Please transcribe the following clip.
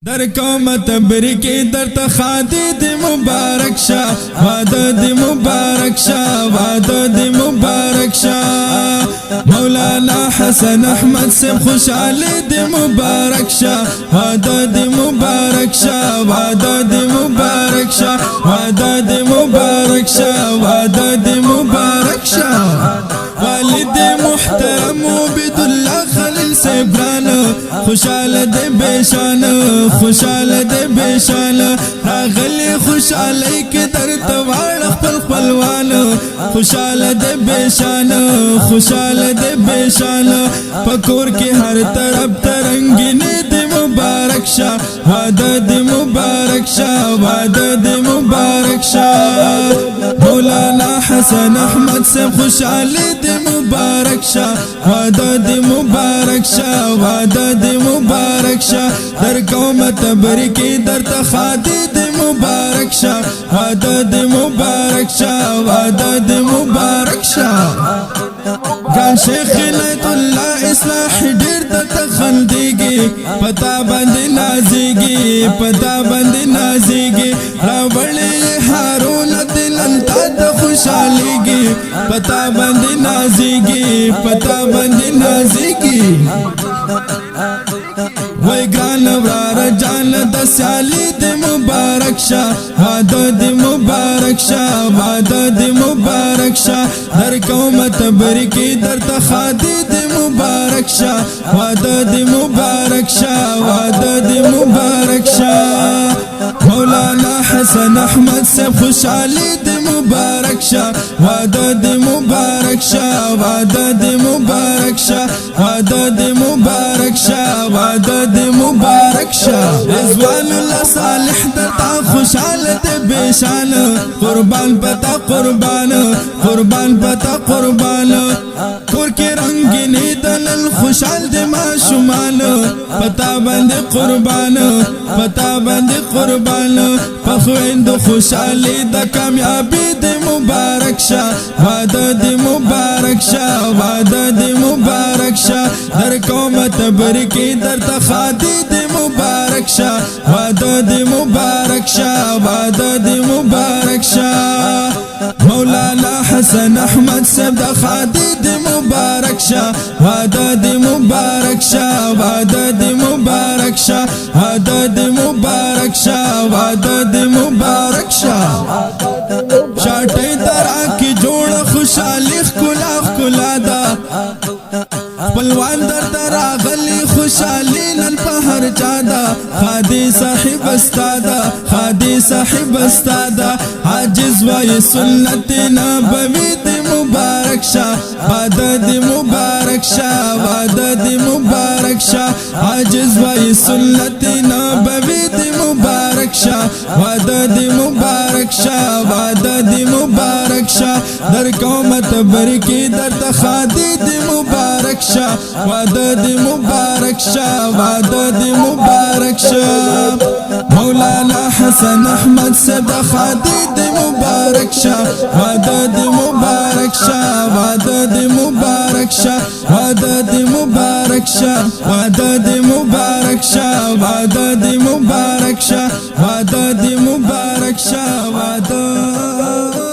در کوم تبریکی در تخادی دی مبارک شا وعده دی مبارک شا وعده دی مبارک شا مولانا حسن احمد سب خوشحالی دی مبارک شا وعده دی مبارک شا وعده دی مبارک شا وعده دی مبارک شا وعده دی مبارک شا والد محترم عبد الله خلیل سیبران خوشحال دے بیشان خوشحال دے بیشان راغلی خوشحالی کی در توار خپل خپلوان خوشحال دے بیشان خوشحال دے بیشان پکور کی ہر طرف ترنگینی دی مبارک شا وعدہ دی مبارک شا وعدہ دی مبارک شا مولانا حسن احمد سے خوشحالی دی مبارک شا وعدہ دی مبارک شا وعدہ دی مبارک شا در قوم تبریکی در تخادی دی مبارک شا وعدہ دی مبارک شا وعدہ دی مبارک شا گان شیخ عنایت اللہ اصلاح ډیر د تخندیږي پتا باندې نازیږي پتا باندې نازیږي راوړې هارون دلن تا د خوشاليږي پتا باندې نازیږي پتا باندې نازیږي وای ګران ورار جان د سیالي د مبارک شا وعده د مبارک شا وعده د مبارک شا در قوم تبریکی در تخادی د مبارک شا وعده د مبارک شا وعده د مبارک شا مولانا حسن احمد سے خوشحالی د مبارک شا وعده د مبارک شا وعده د مبارک شا وعده د مبارک شا وعده د مبارک شا رضوان الله صالح درتا خوشحال د بیشان قربان پتا قربان قربان پتا قربان کور کی رنگینی دلل خوشحال د ماشومان پتا باندې قربان پتا باندې قربان پخویند خوشحالی د کامیابی د مبارک شا وعده د مبارک شا وعده د مبارک شا در قوم تبریکی در تخادی د مبارک شا وعده د مبارک شا وعده د مبارک شا مولانا حسن احمد سب د خادی د مبارک شا وعده د مبارک شا وعده د مبارک شا وعده د مبارک شا وعده د مبارک شا شاټی درا کی جوړ خوشحالی خلا خلا دا پلوان در دراغلی خوشحالی نن په هر چادا خادی صاحب استادا خادی صاحب استادا عاجز وای سنت نبوی د مبارک شا وعده د مبارک شا وعده د مبارک شا عاجز وای سنت نبوی د مبارک شا وعده د مبارک شا وعده د مبارک شا در قوم تبریکی در تخادی د مبارک شا وعده د مبارک شا وعده د مبارک شا مولانا حسن احمد سب خادی د مبارک شا وعده د مبارک شا وعده د مبارک شا وعده د مبارک شا وعده د مبارک شا وعده د مبارک شا وعده د مبارک شا وعده